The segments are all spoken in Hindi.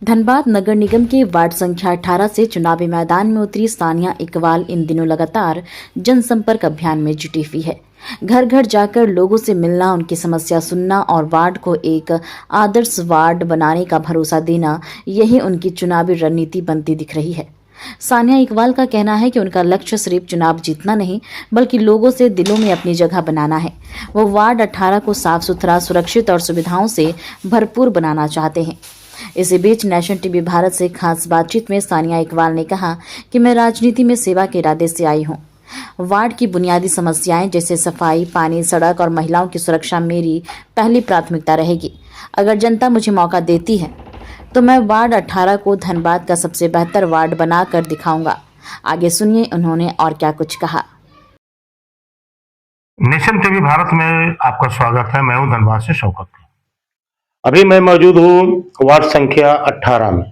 धनबाद नगर निगम के वार्ड संख्या 18 से चुनावी मैदान में उतरी सानिया इकबाल इन दिनों लगातार जनसंपर्क अभियान में जुटी हुई है। घर घर जाकर लोगों से मिलना, उनकी समस्या सुनना और वार्ड को एक आदर्श वार्ड बनाने का भरोसा देना, यही उनकी चुनावी रणनीति बनती दिख रही है। सानिया इकबाल का कहना है कि उनका लक्ष्य सिर्फ चुनाव जीतना नहीं, बल्कि लोगों से दिलों में अपनी जगह बनाना है। वो वार्ड 18 को साफ सुथरा, सुरक्षित और सुविधाओं से भरपूर बनाना चाहते हैं। इसी बीच नेशनल टीवी भारत से खास बातचीत में सानिया इकबाल ने कहा कि मैं राजनीति में सेवा के इरादे से आई हूं। वार्ड की बुनियादी समस्याएं जैसे सफाई, पानी, सड़क और महिलाओं की सुरक्षा मेरी पहली प्राथमिकता रहेगी। अगर जनता मुझे मौका देती है तो मैं वार्ड 18 को धनबाद का सबसे बेहतर वार्ड बना कर दिखाऊंगा। आगे सुनिए उन्होंने और क्या कुछ कहा। नेशन टीवी भारत में आपका स्वागत है। मैं हूं धनबाद से शौकत। अभी मैं मौजूद हूं वार्ड संख्या 18 में।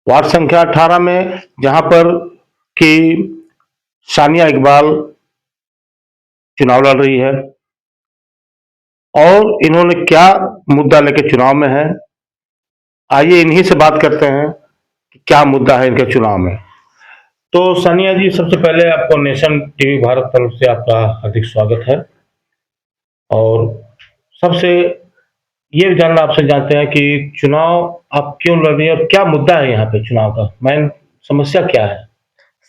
वार्ड संख्या 18 में जहां पर कि सानिया इकबाल चुनाव लड़ रही है और इन्होंने क्या मुद्दा लेकर चुनाव में है, आइए इन्हीं से बात करते हैं कि क्या मुद्दा है इनके चुनाव में। तो सानिया जी, सबसे पहले आपको नेशन टीवी भारत तरफ से आपका हार्दिक स्वागत है और सबसे ये जानना आपसे जानते हैं कि चुनाव आप क्यों लड़ रही है और क्या मुद्दा है यहाँ पे, चुनाव का मेन समस्या क्या है?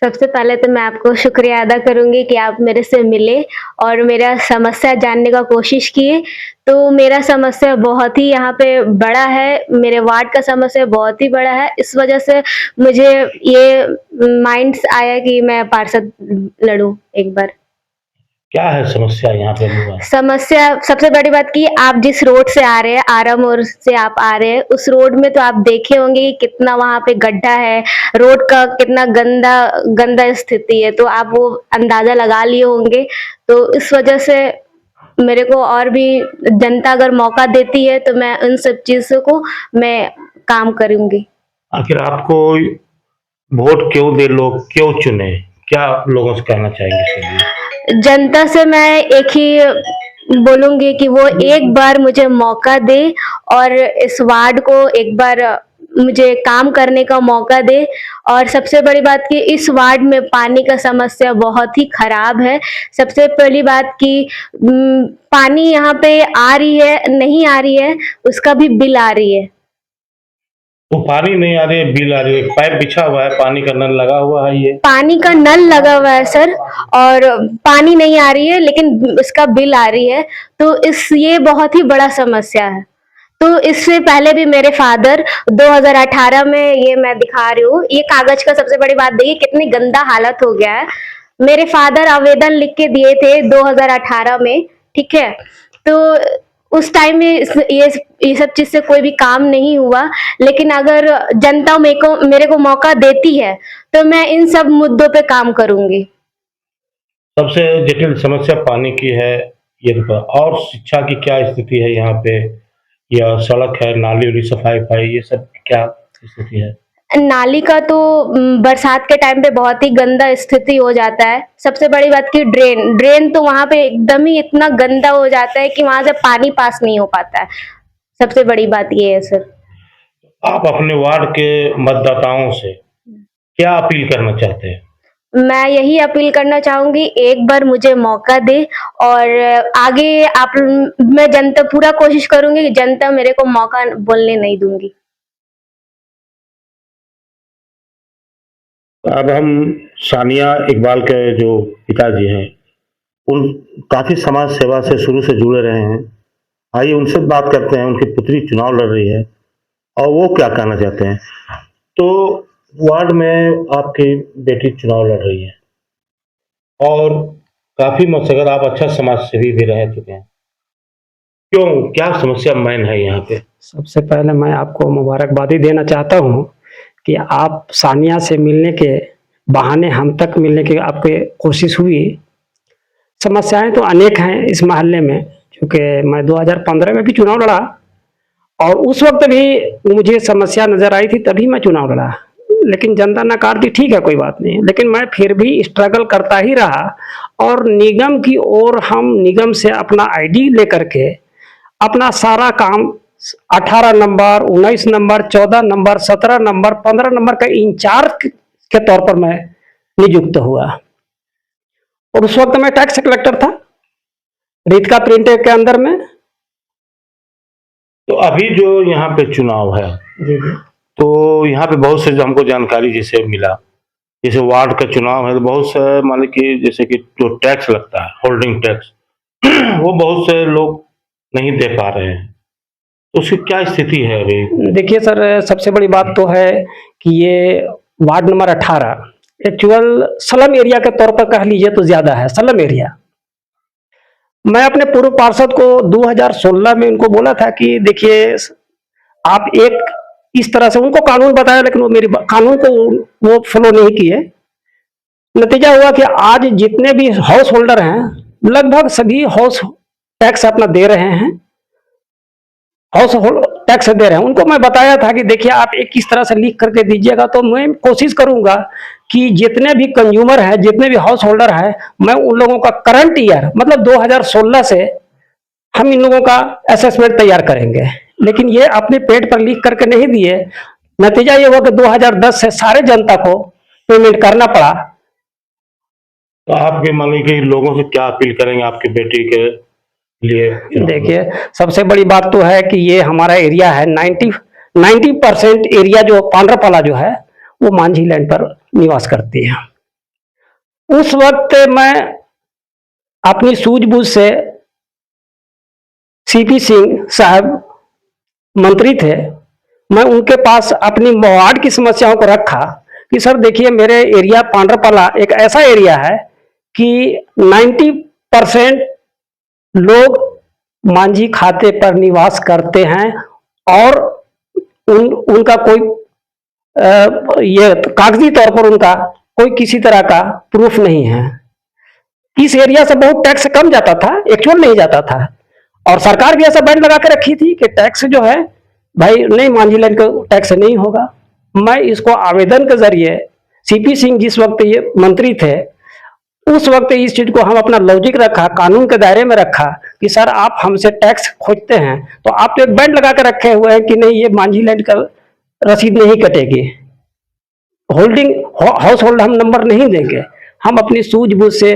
सबसे पहले तो मैं आपको शुक्रिया अदा करूँगी कि आप मेरे से मिले और मेरा समस्या जानने का कोशिश किए। तो मेरा समस्या बहुत ही यहाँ पे बड़ा है, मेरे वार्ड का समस्या बहुत ही बड़ा है। इस वजह से मुझे ये माइंड्स आया कि मैं पार्षद लड़ूँ एक बार। क्या है समस्या यहाँ पे? समस्या सबसे बड़ी बात की, आप जिस रोड से आ रहे हैं, आरा मोड़ से आप आ रहे हैं, उस रोड में तो आप देखे होंगे कि कितना वहाँ पे गड्ढा है, रोड का कितना गंदा स्थिति है, तो आप वो अंदाजा लगा लिए होंगे। तो इस वजह से मेरे को और भी जनता अगर मौका देती है तो मैं उन सब चीजों को मैं काम करूंगी। आखिर आपको वोट क्यों दे, लोग क्यों चुने, क्या लोगों से कहना चाहेंगे इसके लिए? जनता से मैं एक ही बोलूंगी कि वो एक बार मुझे मौका दे और इस वार्ड को एक बार मुझे काम करने का मौका दे। और सबसे बड़ी बात कि इस वार्ड में पानी का समस्या बहुत ही खराब है। सबसे पहली बात कि पानी यहाँ पे आ रही है, नहीं आ रही है, उसका भी बिल आ रही है। तो पानी नहीं आ रही है, बिल आ रही है, पाइप बिछा हुआ है, पानी का नल लगा हुआ है, ये पानी का नल लगा हुआ है सर, और पानी नहीं आ रही है लेकिन इसका बिल आ रही है। तो ये बहुत ही बड़ा समस्या है। तो इससे पहले भी मेरे फादर 2018 में, ये मैं दिखा रही हूँ, ये कागज का सबसे बड़ी बात देखिए कितनी गंदा हालत हो गया है। मेरे फादर आवेदन लिख के दिए थे 2018 में, ठीक है। तो उस टाइम में ये सब चीज से कोई भी काम नहीं हुआ, लेकिन अगर जनता मेरे को मौका देती है तो मैं इन सब मुद्दों पे काम करूंगी। सबसे जटिल समस्या पानी की है ये तो, और शिक्षा की क्या स्थिति है यहाँ पे, या सड़क है, नाली वाली सफाई, ये सब क्या स्थिति है? नाली का तो बरसात के टाइम पे बहुत ही गंदा स्थिति हो जाता है। सबसे बड़ी बात की ड्रेन तो वहां पे एकदम ही इतना गंदा हो जाता है कि वहां से पानी पास नहीं हो पाता है। सबसे बड़ी बात ये है सर। आप अपने वार्ड के मतदाताओं से क्या अपील करना चाहते हैं? मैं यही अपील करना चाहूंगी, एक बार मुझे मौका दे और आगे मैं जनता पूरा कोशिश करूंगी कि जनता मेरे को मौका बोलने नहीं दूंगी। अब हम सानिया इकबाल के जो पिताजी हैं, उन काफी समाज सेवा से शुरू से जुड़े रहे हैं। आइए उनसे बात करते हैं। उनकी पुत्री चुनाव लड़ रही है और वो क्या कहना चाहते हैं। तो वार्ड में आपकी बेटी चुनाव लड़ रही है और काफी मशक्कत, आप अच्छा समाज सेवी भी रह चुके हैं, क्यों, क्या समस्या मैन है यहाँ पे? सबसे पहले मैं आपको मुबारकबादी देना चाहता हूँ कि आप सानिया से मिलने के बहाने हम तक मिलने की आपकी कोशिश हुई। समस्याएं तो अनेक हैं इस मोहल्ले में, क्योंकि मैं 2015 में भी चुनाव लड़ा और उस वक्त भी मुझे समस्या नजर आई थी, तभी मैं चुनाव लड़ा, लेकिन जनता नकार दी, ठीक है कोई बात नहीं, लेकिन मैं फिर भी स्ट्रगल करता ही रहा। और निगम की ओर हम निगम से अपना आईडी लेकर के अपना सारा काम 18 number, 19 number, 14 number, 17 number, 15 number का इंचार्ज के तौर पर मैं नियुक्त हुआ। और उस वक्त मैं टैक्स कलेक्टर था रीतका प्रिंट के अंदर में। तो अभी जो यहाँ पे चुनाव है, जी जी। तो यहाँ पे बहुत से जो हमको जानकारी जैसे मिला, जैसे वार्ड का चुनाव है तो बहुत से मान लीजिए जैसे कि जो टैक्स लगता है, होल्डिंग टैक्स, वो बहुत से लोग नहीं दे पा रहे हैं, तो उसकी क्या स्थिति है अभी? देखिए सर, सबसे बड़ी बात तो है कि ये ward number 18 actual slum area के तौर पर कह लीजिए तो ज्यादा है, स्लम एरिया। मैं अपने पूर्व पार्षद को 2016 में उनको बोला था कि देखिए आप एक इस तरह से उनको कानून बताया, लेकिन वो मेरी कानून को वो फॉलो नहीं किए। नतीजा हुआ कि आज जितने भी हाउस होल्डर हैं लगभग सभी हाउस टैक्स अपना दे रहे हैं, हाउस होल्ड टैक्स दे रहे हैं। उनको मैं बताया था कि देखिए आप एक किस तरह से लिख करके दीजिएगा, तो मैं कोशिश करूंगा कि जितने भी कंज्यूमर है, जितने भी हाउस होल्डर है, मैं उन लोगों का करंट ईयर मतलब 2016 से हम इन लोगों का असेसमेंट तैयार करेंगे। लेकिन ये अपने पेट पर लिख करके नहीं दिए। नतीजा ये हुआ कि 2010 से सारे जनता को पेमेंट करना पड़ा। तो आपके मान लीजिए कि लोगों से क्या अपील करेंगे आपकी बेटी के लिए? देखिए सबसे बड़ी बात तो है कि ये हमारा एरिया है 90% एरिया जो पांड्रापाला जो है वो मांझी लैंड पर निवास करती है। उस वक्त मैं अपनी सूझबूझ से सीपी सिंह साहब मंत्री थे, मैं उनके पास अपनी वार्ड की समस्याओं को रखा कि सर देखिए मेरे एरिया पांड्रापाला एक ऐसा एरिया है कि 90% लोग मांझी खाते पर निवास करते हैं और उनका कोई ये कागजी तौर पर उनका कोई किसी तरह का प्रूफ नहीं है। इस एरिया से बहुत टैक्स कम जाता था, एक्चुअल नहीं जाता था, और सरकार भी ऐसा बैंड लगा के रखी थी कि टैक्स जो है भाई नहीं मांझी लैंड का टैक्स नहीं होगा। मैं इसको आवेदन के जरिए सीपी सिंह जिस वक्त ये मंत्री थे उस वक्त इस चीज को हम अपना लॉजिक रखा, कानून के दायरे में रखा कि सर आप हमसे टैक्स खोजते हैं तो आप तो एक बैंड लगा के रखे हुए हैं कि नहीं ये मांझी लैंड का रसीद नहीं कटेगी, होल्डिंग हाउस होल्ड हम नंबर नहीं देंगे। हम अपनी सूझबूझ से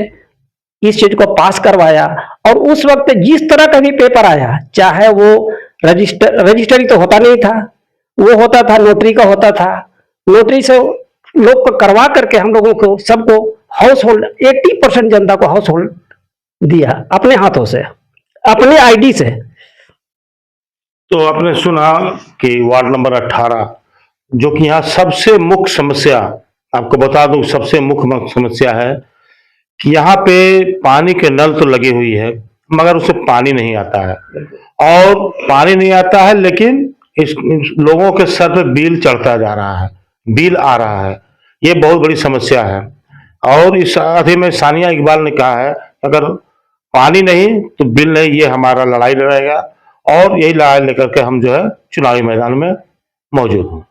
इस चीज को पास करवाया और उस वक्त जिस तरह का भी पेपर आया, चाहे वो रजिस्ट्री तो होता नहीं था, वो होता था नोटरी का होता था, नोटरी से लोग को करवा करके हम लोगों को सबको हाउस होल्ड 80% जनता को हाउस होल्ड दिया अपने हाथों से, अपने आईडी से। तो आपने सुना कि वार्ड नंबर 18 जो कि यहाँ सबसे मुख्य समस्या, आपको बता दूं सबसे मुख्य समस्या है कि यहाँ पे पानी के नल तो लगी हुई है मगर उससे पानी नहीं आता है, और पानी नहीं आता है लेकिन इस लोगों के सर पे बिल चढ़ता जा रहा है, बिल आ रहा है, ये बहुत बड़ी समस्या है। और इस अवधि में सानिया इकबाल ने कहा है अगर पानी नहीं तो बिल नहीं, ये हमारा लड़ाई रहेगा और यही लड़ाई लेकर के हम जो है चुनावी मैदान में मौजूद हूँ।